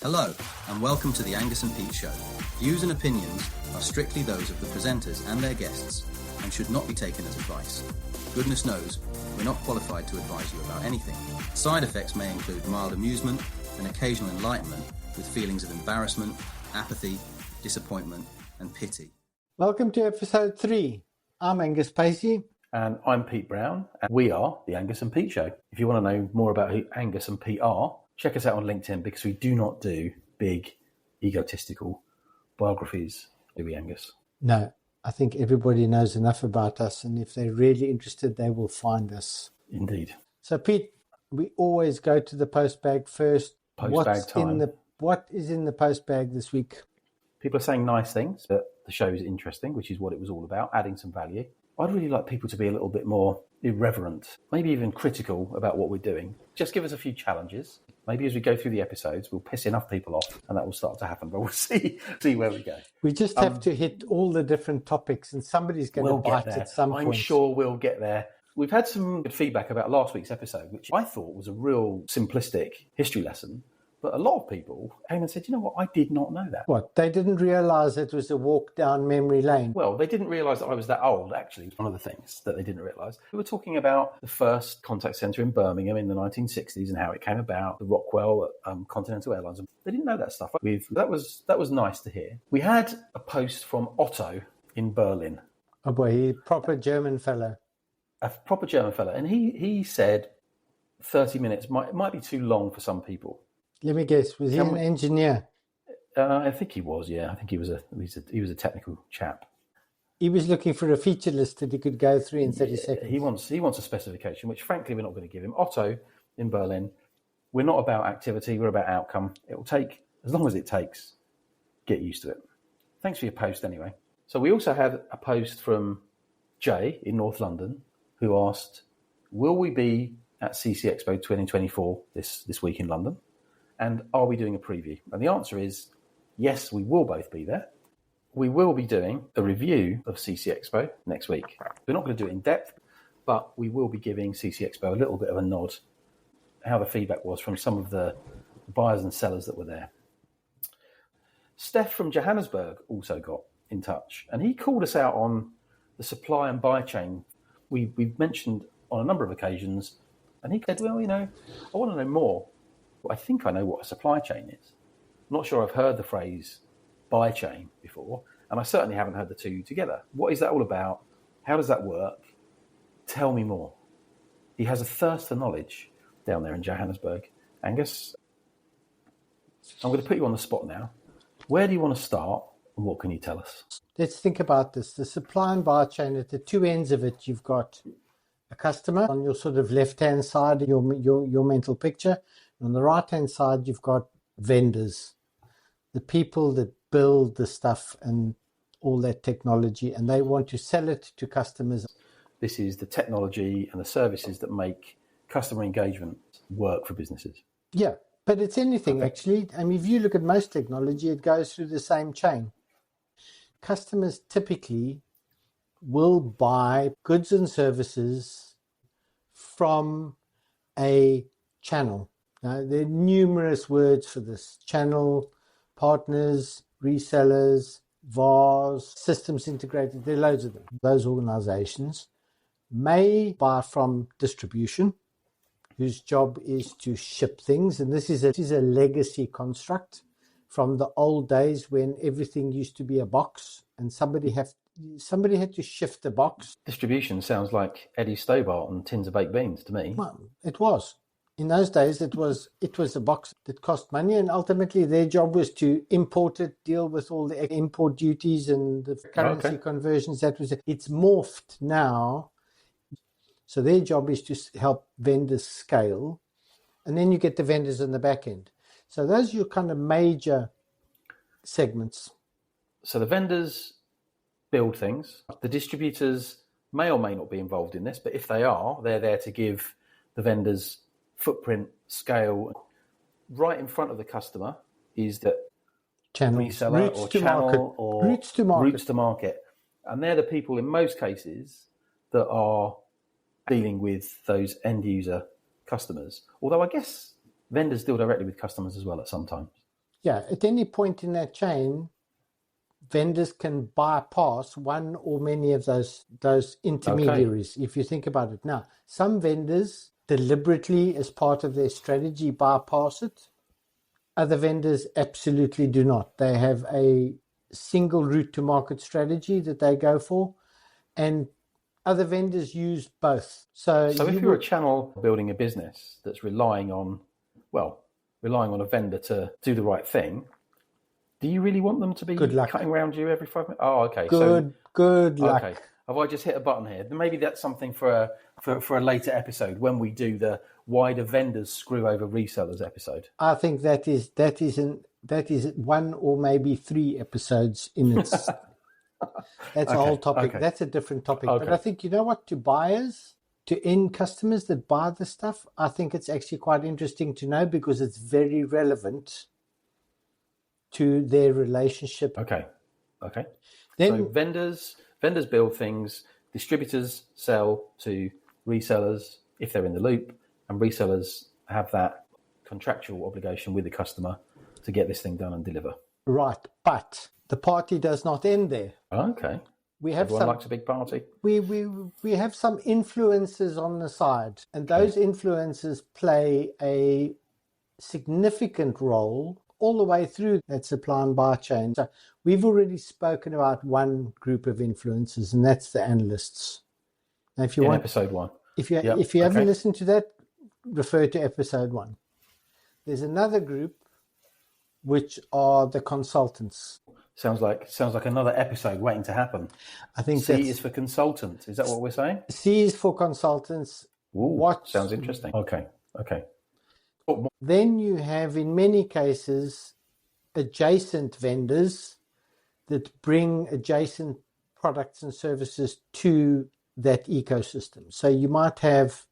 Hello, and welcome to the Angus and Pete Show. Views and opinions are strictly those of the presenters and their guests and should not be taken as advice. Goodness knows, we're not qualified to advise you about anything. Side effects may include mild amusement and occasional enlightenment with feelings of embarrassment, apathy, disappointment, and pity. Welcome to episode 3. I'm Angus Pacey. And I'm Pete Brown, and we are the Angus and Pete Show. If you want to know more about who Angus and Pete are, check us out on LinkedIn, because we do not do big, egotistical biographies, do we, Angus? No, I think everybody knows enough about us, and if they're really interested, they will find us. Indeed. So, Pete, we always go to the post bag first. Post-bag time. What is in the post bag this week? People are saying nice things, that the show is interesting, which is what it was all about, adding some value. I'd really like people to be a little bit more irreverent, maybe even critical about what we're doing. Just give us a few challenges. Maybe as we go through the episodes, we'll piss enough people off, and that will start to happen. But we'll see where we go. We just have to hit all the different topics, and somebody's going to bite at some point. I'm sure we'll get there. We've had some good feedback about last week's episode, which I thought was a real simplistic history lesson. But a lot of people came and said, you know what, I did not know that. What? They didn't realise it was a walk down memory lane? Well, they didn't realise that I was that old, actually. One of the things that they didn't realise. We were talking about the first contact centre in Birmingham in the 1960s and how it came about, the Rockwell at Continental Airlines. They didn't know that stuff. That was nice to hear. We had a post from Otto in Berlin. Oh boy, he's a proper German fellow. A proper German fellow. And he said 30 minutes might be too long for some people. Let me guess, was he an engineer? I think he was, yeah. I think he was a technical chap. He was looking for a feature list that he could go through in 30 seconds. He wants a specification, which frankly we're not going to give him. Otto in Berlin, we're not about activity, we're about outcome. It will take as long as it takes. Get used to it. Thanks for your post anyway. So we also had a post from Jay in North London who asked, will we be at CC Expo 2024 this week in London? And are we doing a preview? And the answer is yes, we will both be there. We will be doing a review of CC Expo next week. We're not going to do it in depth, but we will be giving CC Expo a little bit of a nod, how the feedback was from some of the buyers and sellers that were there. Steph from Johannesburg also got in touch, and he called us out on the supply and buy chain. We've mentioned on a number of occasions, and he said, well, I want to know more. I think I know what a supply chain is. I'm not sure I've heard the phrase buy chain before, and I certainly haven't heard the two together. What is that all about? How does that work? Tell me more. He has a thirst for knowledge down there in Johannesburg. Angus, I'm going to put you on the spot now. Where do you want to start, and what can you tell us? Let's think about this. The supply and buy chain, at the two ends of it, you've got a customer on your sort of left-hand side, your mental picture. On the right-hand side, you've got vendors, the people that build the stuff and all that technology, and they want to sell it to customers. This is the technology and the services that make customer engagement work for businesses. Yeah, but it's anything, actually. I mean, if you look at most technology, it goes through the same chain. Customers typically will buy goods and services from a channel. Now, there are numerous words for this. Channel, partners, resellers, VARs, systems integrators, there are loads of them. Those organizations may buy from distribution, whose job is to ship things. And this is a legacy construct from the old days when everything used to be a box and somebody had to shift the box. Distribution sounds like Eddie Stobart and tins of baked beans to me. Well, it was. In those days, it was a box that cost money, and ultimately their job was to import it, deal with all the import duties and the currency conversions. It's morphed now. So their job is to help vendors scale, and then you get the vendors on the back end. So those are your kind of major segments. So the vendors build things. The distributors may or may not be involved in this, but if they are, they're there to give the vendors footprint, scale. Right in front of the customer is that reseller or channel or routes to market. And they're the people in most cases that are dealing with those end user customers. Although I guess vendors deal directly with customers as well at some times. Yeah, at any point in that chain, vendors can bypass one or many of those intermediaries, if you think about it. Now, some vendors deliberately, as part of their strategy, bypass it. Other vendors absolutely do not. They have a single route to market strategy that they go for, and other vendors use both. So if you're a channel building a business that's relying on a vendor to do the right thing, do you really want them to be cutting around you every 5 minutes? Oh, okay. Good luck. Okay. Have I just hit a button here? Maybe that's something for a later episode when we do the why do vendors screw over resellers episode. I think that is one or maybe 3 episodes in its. That's a whole topic. Okay. That's a different topic. Okay. But I think, you know what, to buyers, to end customers that buy the stuff, I think it's actually quite interesting to know because it's very relevant to their relationship. Okay. Then, so vendors build things, distributors sell to resellers if they're in the loop, and resellers have that contractual obligation with the customer to get this thing done and deliver. Right, but the party does not end there. Okay. Everyone likes a big party. We have some influences on the side, and those influences play a significant role all the way through that supply and buy chain. So we've already spoken about one group of influencers, and that's the analysts. Now, if you want episode 1, if you haven't listened to that, refer to episode 1. There's another group which are the consultants. Sounds like another episode waiting to happen. I think C is for consultants. Is that what we're saying? C is for consultants. Ooh, sounds interesting. Okay. Then you have, in many cases, adjacent vendors that bring adjacent products and services to that ecosystem. So you might have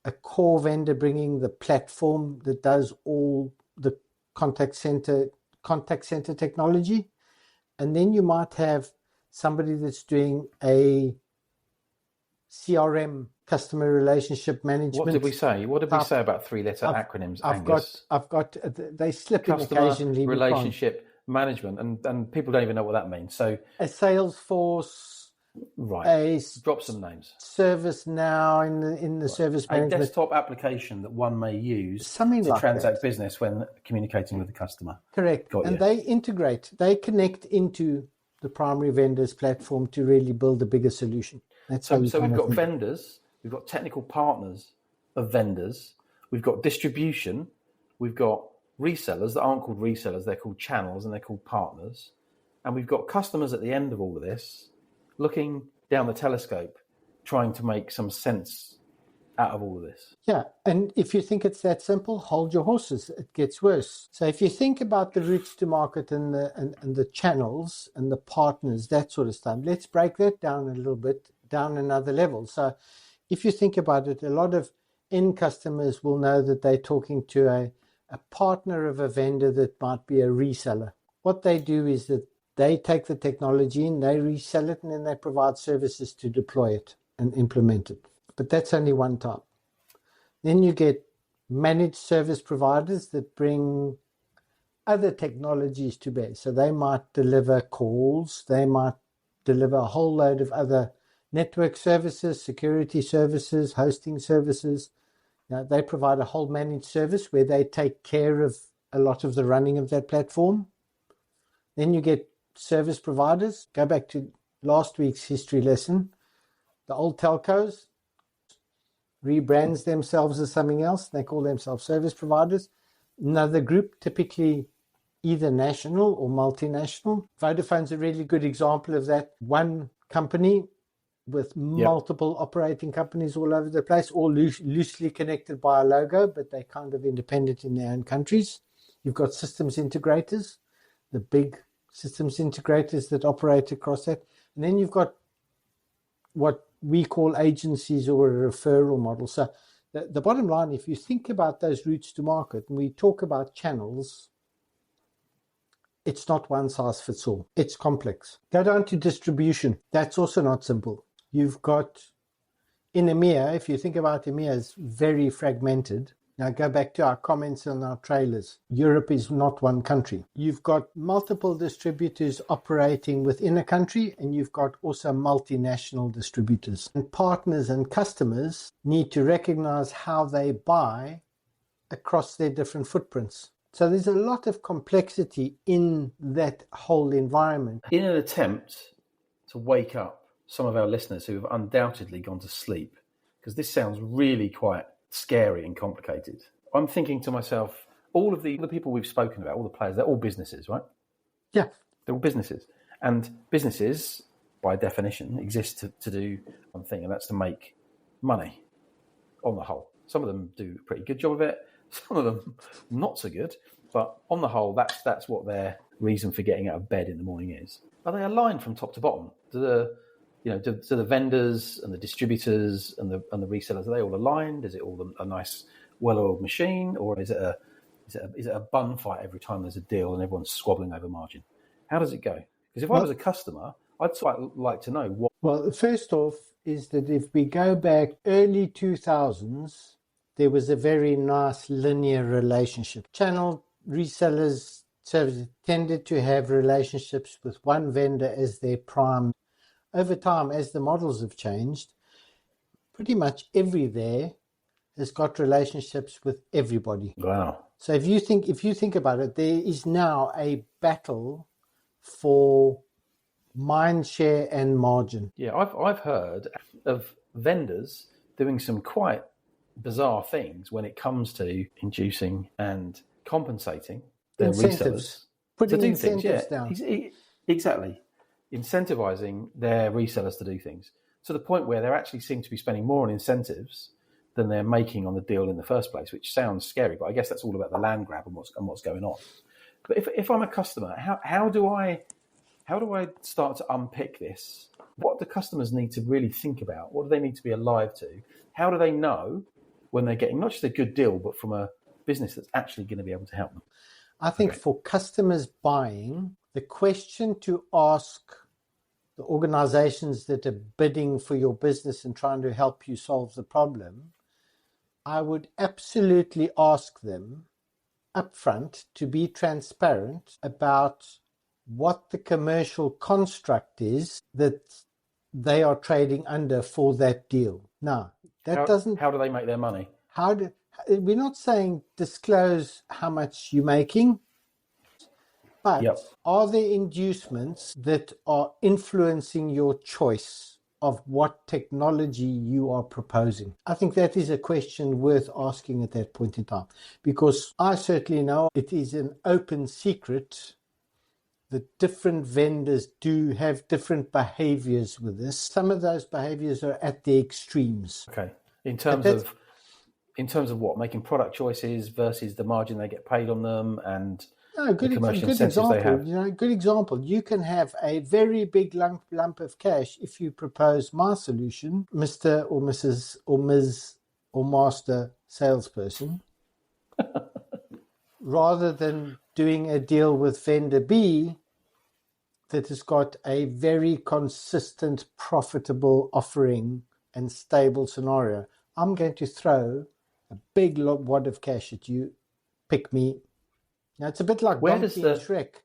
a core vendor bringing the platform that does all the contact center technology. And then you might have somebody that's doing a CRM, customer relationship management. What did we say? What did we say about 3-letter acronyms, Angus? They slip in customer occasionally. Relationship management, and people don't even know what that means. So a Salesforce, right? Drop some names. ServiceNow in the service management. A desktop application that one may use something to like transact that. Business when communicating with the customer. Correct. They integrate. They connect into the primary vendor's platform to really build a bigger solution. So we've got vendors, we've got technical partners of vendors, we've got distribution, we've got resellers that aren't called resellers, they're called channels and they're called partners. And we've got customers at the end of all of this looking down the telescope, trying to make some sense out of all of this. Yeah, and if you think it's that simple, hold your horses. It gets worse. So if you think about the routes to market and the channels and the partners, that sort of stuff, let's break that down a little bit, down another level. So if you think about it, a lot of end customers will know that they're talking to a partner of a vendor that might be a reseller. What they do is that they take the technology and they resell it, and then they provide services to deploy it and implement it. But that's only one type. Then you get managed service providers that bring other technologies to bear. So they might deliver calls, they might deliver a whole load of other network services, security services, hosting services. Now, they provide a whole managed service where they take care of a lot of the running of that platform. Then you get service providers. Go back to last week's history lesson. The old telcos rebrands themselves as something else. They call themselves service providers. Another group, typically either national or multinational. Vodafone's a really good example of that. One company with multiple operating companies all over the place, all loosely connected by a logo, but they're kind of independent in their own countries. You've got systems integrators, the big systems integrators that operate across that. And then you've got what we call agencies or a referral model. So the bottom line, if you think about those routes to market, and we talk about channels, it's not one size fits all. It's complex. Go down to distribution. That's also not simple. You've got in EMEA, if you think about EMEA, it's very fragmented. Now go back to our comments on our trailers. Europe is not one country. You've got multiple distributors operating within a country, and you've got also multinational distributors. And partners and customers need to recognize how they buy across their different footprints. So there's a lot of complexity in that whole environment. In an attempt to wake up some of our listeners who have undoubtedly gone to sleep, because this sounds really quite scary and complicated, I'm thinking to myself, all of the people we've spoken about, all the players, they're all businesses, right? Yeah. They're all businesses. And businesses, by definition, exist to do one thing, and that's to make money on the whole. Some of them do a pretty good job of it. Some of them not so good. But on the whole, that's what their reason for getting out of bed in the morning is. Are they aligned from top to bottom? Do the vendors and the distributors and the resellers, are they all aligned? Is it all a nice, well-oiled machine, or is it a bun fight every time there's a deal and everyone's squabbling over margin? How does it go? Because if I was a customer, I'd quite like to know what. Well, first off is that if we go back early 2000s, there was a very nice linear relationship. Channel resellers tended to have relationships with one vendor as their prime. Over time, as the models have changed, pretty much every there has got relationships with everybody. Wow. So if you think about it, there is now a battle for mind share and margin. Yeah, I've heard of vendors doing some quite bizarre things when it comes to inducing and compensating their Incentives. resellers Putting to do incentives things. down. Exactly. Incentivizing their resellers to do things to the point where they actually seem to be spending more on incentives than they're making on the deal in the first place, which sounds scary, but I guess that's all about the land grab and what's going on. But if I'm a customer, how do I start to unpick this? What do customers need to really think about? What do they need to be alive to? How do they know when they're getting not just a good deal, but from a business that's actually going to be able to help them? I think for customers buying, the question to ask the organizations that are bidding for your business and trying to help you solve the problem, I would absolutely ask them upfront to be transparent about what the commercial construct is that they are trading under for that deal. Now, How do they make their money? We're not saying disclose how much you're making, but are there inducements that are influencing your choice of what technology you are proposing? I think that is a question worth asking at that point in time, because I certainly know it is an open secret that different vendors do have different behaviors with this. Some of those behaviors are at the extremes. Okay. In terms of what? Making product choices versus the margin they get paid on them and the commercial incentives they have. Good example. You can have a very big lump of cash if you propose my solution, Mr. or Mrs. or Ms. or Master salesperson, rather than doing a deal with vendor B that has got a very consistent, profitable offering and stable scenario. I'm going to throw a big wad of cash at you. Pick me. Now, it's a bit like Donkey and Shrek.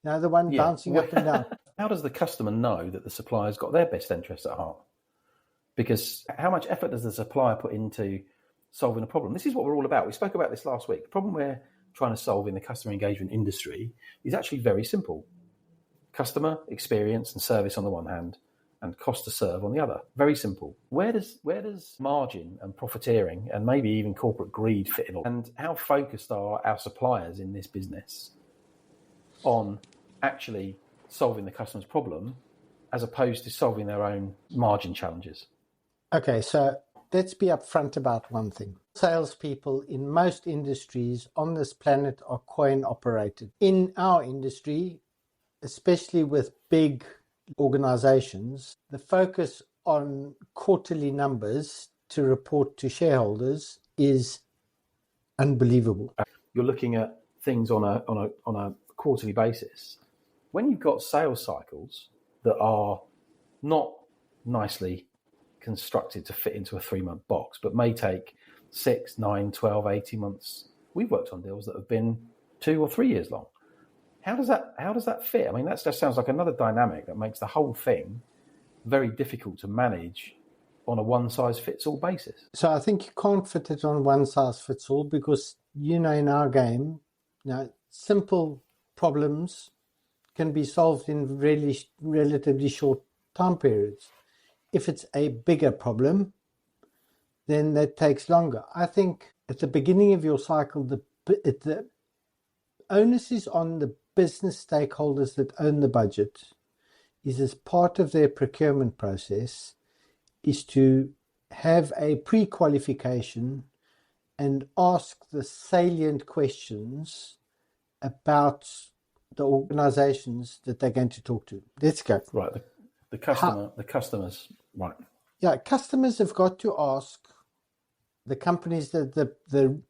The one bouncing up and down. How does the customer know that the supplier's got their best interests at heart? Because how much effort does the supplier put into solving a problem? This is what we're all about. We spoke about this last week. The problem we're trying to solve in the customer engagement industry is actually very simple. Customer experience and service on the one hand, and cost to serve on the other. Very simple. Where does margin and profiteering and maybe even corporate greed fit in all? And how focused are our suppliers in this business on actually solving the customer's problem as opposed to solving their own margin challenges? Okay, so let's be upfront about one thing. Salespeople in most industries on this planet are coin operated. In our industry, especially with big organizations, the focus on quarterly numbers to report to shareholders is unbelievable. You're looking at things on a quarterly basis. When you've got sales cycles that are not nicely constructed to fit into a 3-month box, but may take 6, 9, 12, 18 months. We've worked on deals that have been 2 or 3 years long. How does that fit? I mean, that just sounds like another dynamic that makes the whole thing very difficult to manage on a one-size-fits-all basis. So I think you can't fit it on one size fits all because, in our game, simple problems can be solved in really relatively short time periods. If it's a bigger problem, then that takes longer. I think at the beginning of your cycle, the onus is on the business stakeholders that own the budget, is as part of their procurement process, is to have a pre-qualification and ask the salient questions about the organizations that they're going to talk to. Let's go. Right. The customers, right. Yeah, customers have got to ask the companies that the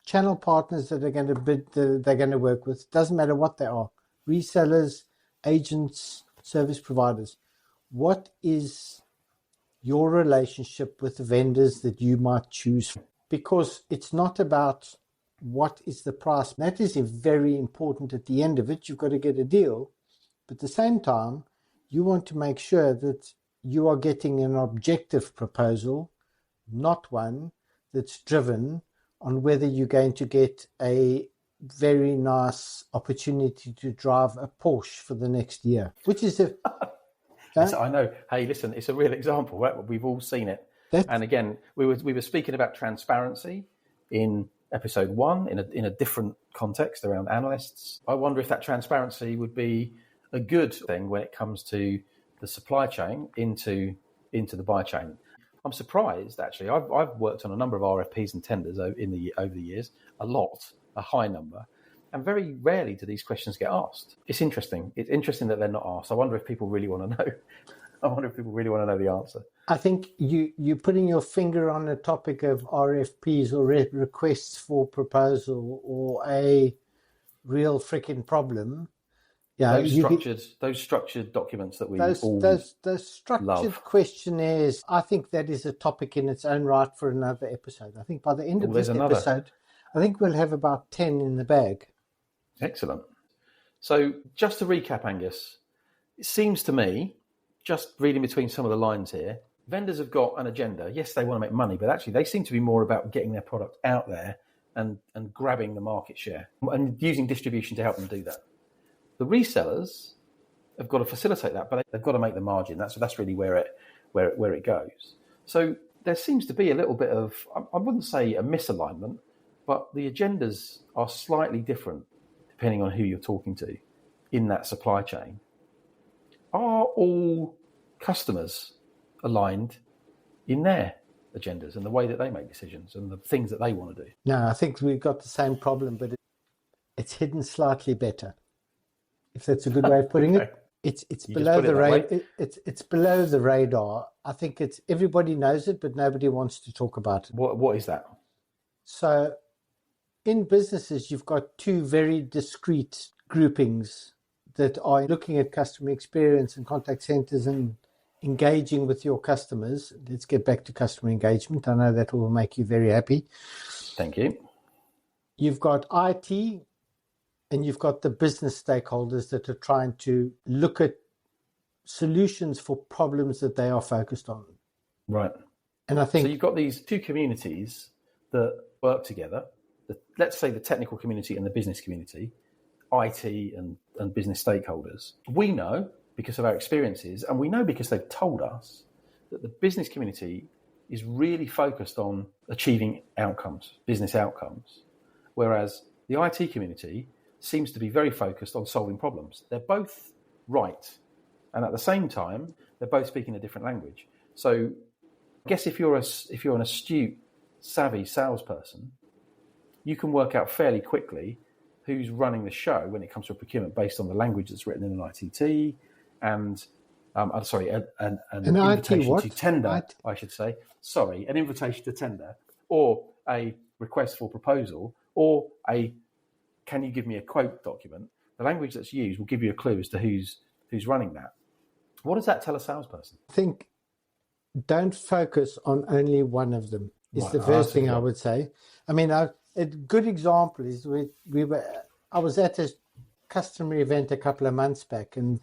channel partners that are going to bid, they're going to work with, doesn't matter what they are, resellers, agents, service providers. What is your relationship with the vendors that you might choose? Because it's not about what is the price. That is very important at the end of it. You've got to get a deal. But at the same time, you want to make sure that you are getting an objective proposal, not one that's driven on whether you're going to get a very nice opportunity to drive a Porsche for the next year, which is a... I know. Hey, listen, it's a real example, right? We've all seen it. And again, we were speaking about transparency in episode 1 in a different context around analysts. I wonder if that transparency would be a good thing when it comes to the supply chain into the buy chain. I'm surprised, actually. I've worked on a number of RFPs and tenders over the years, a high number, and very rarely do these questions get asked. It's interesting. It's interesting that they're not asked. I wonder if people really want to know. I wonder if people really want to know the answer. I think you're putting your finger on the topic of RFPs or requests for proposal or a real freaking problem. Yeah, those structured documents that we those structured love. Questionnaires. I think that is a topic in its own right for another episode. I think by the end of this episode, I think we'll have about 10 in the bag. Excellent. So just to recap, Angus, it seems to me, just reading between some of the lines here, vendors have got an agenda. Yes, they want to make money, but actually they seem to be more about getting their product out there and grabbing the market share and using distribution to help them do that. The resellers have got to facilitate that, but they've got to make the margin. That's really where it goes. So there seems to be a little bit of, I wouldn't say a misalignment, but the agendas are slightly different depending on who you're talking to in that supply chain. Are all customers aligned in their agendas and the way that they make decisions and the things that they want to do? No, I think we've got the same problem, but it's hidden slightly better. If that's a good way of putting it, it's below the radar. It's below the radar. I think everybody knows it, but nobody wants to talk about it. What is that? So, in businesses, you've got two very discrete groupings that are looking at customer experience and contact centers and engaging with your customers. Let's get back to customer engagement. I know that will make you very happy. Thank you. You've got IT. And you've got the business stakeholders that are trying to look at solutions for problems that they are focused on. Right. And I think... So you've got these two communities that work together. Let's say the technical community and the business community, IT and business stakeholders. We know, because of our experiences, and we know because they've told us, that the business community is really focused on achieving outcomes, business outcomes, whereas the IT community seems to be very focused on solving problems. They're both right. And at the same time, they're both speaking a different language. So I guess if you're an astute, savvy salesperson, you can work out fairly quickly who's running the show when it comes to procurement based on the language that's written in an ITT and, an invitation to tender, I should say. Sorry, an invitation to tender or a request for proposal or a can you give me a quote document? The language that's used will give you a clue as to who's running that. What does that tell a salesperson? I think don't focus on only one of them. is Right, the that's first a thing good I one. would say. I mean, a good example is I was at a customer event a couple of months back and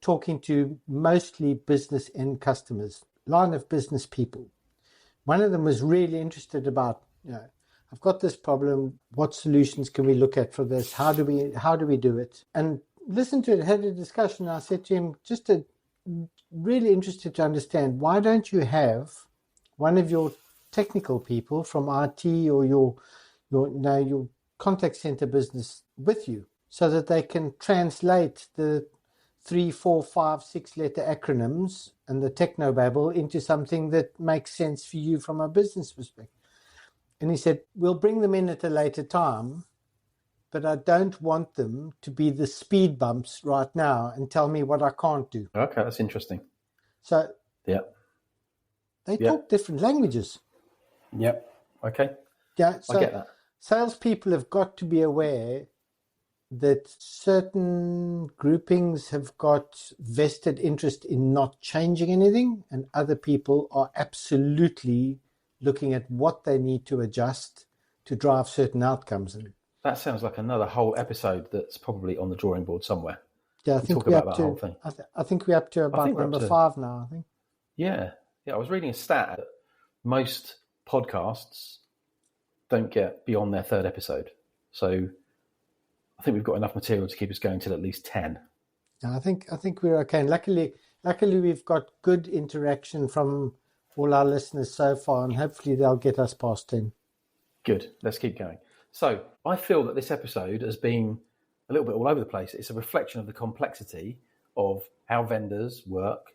talking to mostly business end customers, line of business people. One of them was really interested about, I've got this problem. What solutions can we look at for this? How do we do it? And listened to it, had a discussion. I said to him, really interested to understand, why don't you have one of your technical people from IT or your contact center business with you, so that they can translate the 3, 4, 5, 6-letter acronyms and the technobabble into something that makes sense for you from a business perspective. And he said, we'll bring them in at a later time, but I don't want them to be the speed bumps right now and tell me what I can't do. Okay, that's interesting. So Yeah. they talk different languages. Yep. Okay. Yeah, so I get that. salespeople have got to be aware that certain groupings have got vested interest in not changing anything, and other people are absolutely looking at what they need to adjust to drive certain outcomes. And That sounds like another whole episode that's probably on the drawing board somewhere. yeah, I We think talk we're about up that to. whole thing. I think we're up to about number 5 now. I think. Yeah. I was reading a stat that most podcasts don't get beyond their 3rd episode. So I think we've got enough material to keep us going till at least 10. Yeah, I think we're okay. And luckily we've got good interaction from all our listeners so far, and hopefully they'll get us past 10. Good. Let's keep going. So I feel that this episode has been a little bit all over the place. It's a reflection of the complexity of how vendors work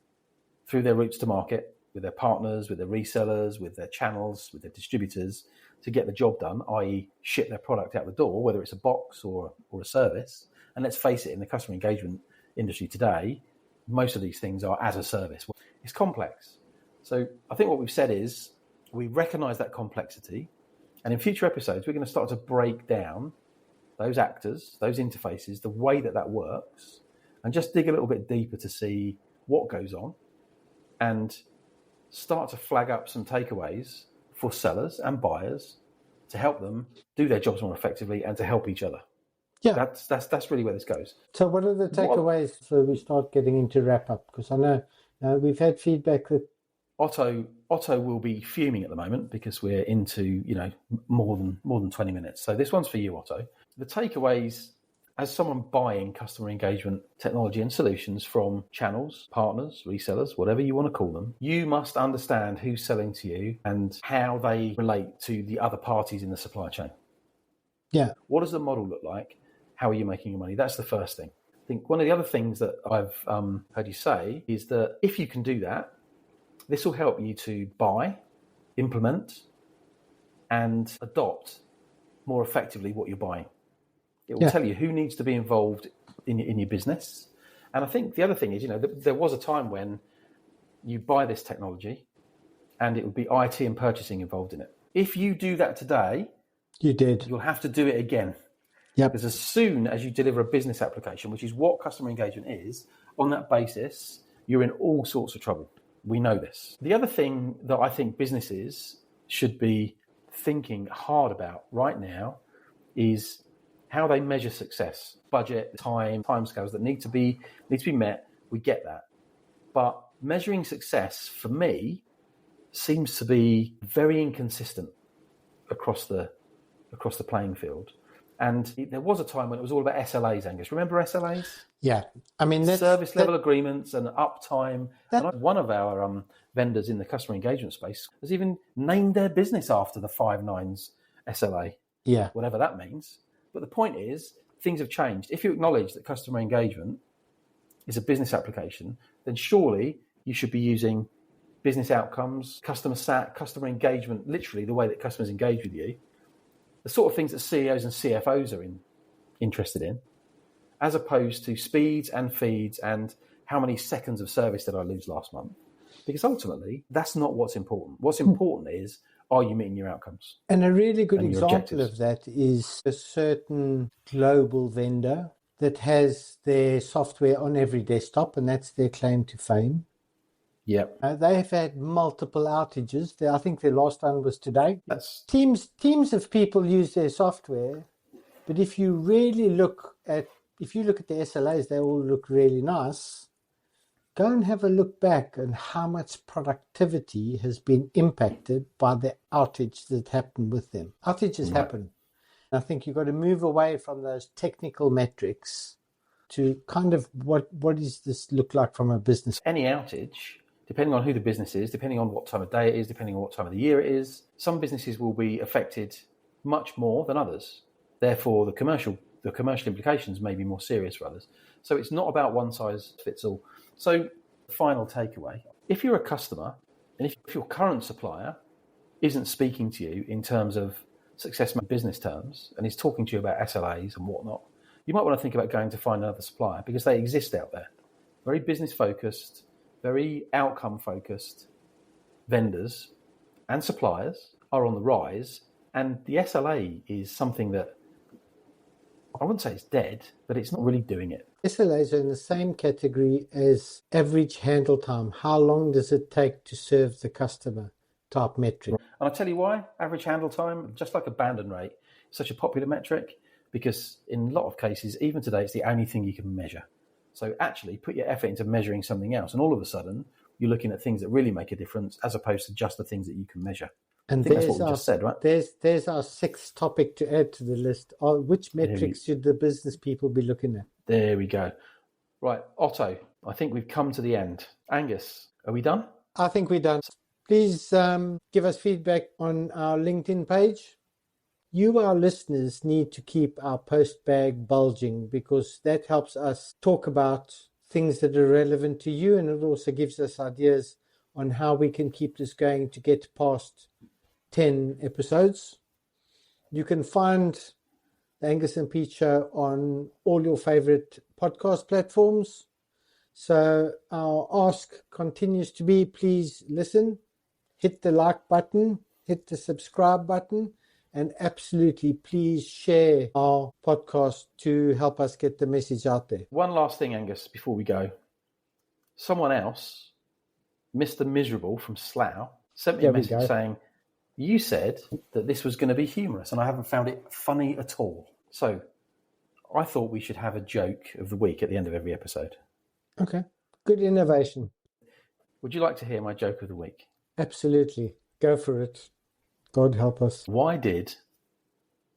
through their routes to market, with their partners, with their resellers, with their channels, with their distributors, to get the job done, i.e. ship their product out the door, whether it's a box or a service. And let's face it, in the customer engagement industry today, most of these things are as a service. It's complex. So I think what we've said is we recognize that complexity, and in future episodes, we're going to start to break down those actors, those interfaces, the way that works, and just dig a little bit deeper to see what goes on and start to flag up some takeaways for sellers and buyers to help them do their jobs more effectively and to help each other. Yeah, that's really where this goes. So what are the takeaways so we start getting into wrap up? Because I know we've had feedback that Otto will be fuming at the moment because we're into more than 20 minutes. So this one's for you, Otto. The takeaways, as someone buying customer engagement technology and solutions from channels, partners, resellers, whatever you want to call them, you must understand who's selling to you and how they relate to the other parties in the supply chain. Yeah. What does the model look like? How are you making your money? That's the first thing. I think one of the other things that I've heard you say is that if you can do that, this will help you to buy, implement, and adopt more effectively what you're buying. It will tell you who needs to be involved in your business. And I think the other thing is, there was a time when you buy this technology and it would be IT and purchasing involved in it. If you do that today, you'll have to do it again. Yep. Because as soon as you deliver a business application, which is what customer engagement is, on that basis, you're in all sorts of trouble. We know this. The other thing that I think businesses should be thinking hard about right now is how they measure success. Budget, timescales that need to be met. We get that. But measuring success, for me, seems to be very inconsistent across the playing field. And there was a time when it was all about SLAs, Angus. Remember SLAs? Yeah. I mean, service level agreements and uptime. And one of our vendors in the customer engagement space has even named their business after the 5 nines SLA. Yeah. Whatever that means. But the point is, things have changed. If you acknowledge that customer engagement is a business application, then surely you should be using business outcomes, customer sat, customer engagement, literally the way that customers engage with you, the sort of things that CEOs and CFOs are interested in, as opposed to speeds and feeds and how many seconds of service did I lose last month? Because ultimately, that's not what's important. What's important is, are you meeting your outcomes? And a really good example of that is a certain global vendor that has their software on every desktop, and that's their claim to fame. Yep. They've had multiple outages. I think their last one was today. That's Teams of people use their software, but if you look at the SLAs, they all look really nice. Go and have a look back on how much productivity has been impacted by the outage that happened with them. Outages happen. I think you've got to move away from those technical metrics to kind of what does this look like from a business? Any outage, depending on who the business is, depending on what time of day it is, depending on what time of the year it is, some businesses will be affected much more than others. Therefore, the commercial implications may be more serious for others. So it's not about one size fits all. So, final takeaway, if you're a customer and if your current supplier isn't speaking to you in terms of success business terms and is talking to you about SLAs and whatnot, you might want to think about going to find another supplier because they exist out there. Very business focused, very outcome focused vendors and suppliers are on the rise, and the SLA is something that I wouldn't say it's dead, but it's not really doing it. SLAs are in the same category as average handle time. How long does it take to serve the customer type metric? And I'll tell you why. Average handle time, just like abandon rate, is such a popular metric because in a lot of cases, even today, it's the only thing you can measure. So actually put your effort into measuring something else, and all of a sudden, you're looking at things that really make a difference as opposed to just the things that you can measure. And that's what we just said, right? There's our sixth topic to add to the list. Which metrics should the business people be looking at? There we go. Right, Otto, I think we've come to the end. Angus, are we done? I think we're done. Please give us feedback on our LinkedIn page. You, our listeners, need to keep our post bag bulging because that helps us talk about things that are relevant to you, and it also gives us ideas on how we can keep this going to get past 10 episodes. You can find the Angus and Pete Show on all your favorite podcast platforms. So our ask continues to be, please listen, hit the like button, hit the subscribe button, and absolutely please share our podcast to help us get the message out there. One last thing, Angus, before we go. Someone else, Mr. Miserable from Slough, sent me a message saying, you said that this was going to be humorous, and I haven't found it funny at all. So I thought we should have a joke of the week at the end of every episode. Okay. Good innovation. Would you like to hear my joke of the week? Absolutely. Go for it. God help us. Why did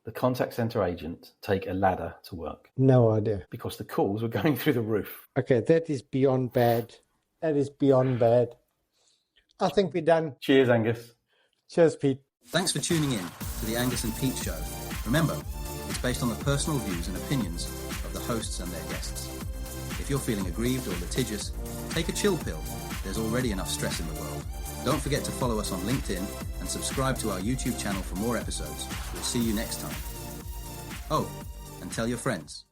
the contact center agent take a ladder to work? No idea. Because the calls were going through the roof. Okay, that is beyond bad. That is beyond bad. I think we're done. Cheers, Angus. Cheers, Pete. Thanks for tuning in to the Angus and Pete Show. Remember, it's based on the personal views and opinions of the hosts and their guests. If you're feeling aggrieved or litigious, take a chill pill. There's already enough stress in the world. Don't forget to follow us on LinkedIn and subscribe to our YouTube channel for more episodes. We'll see you next time. Oh, and tell your friends.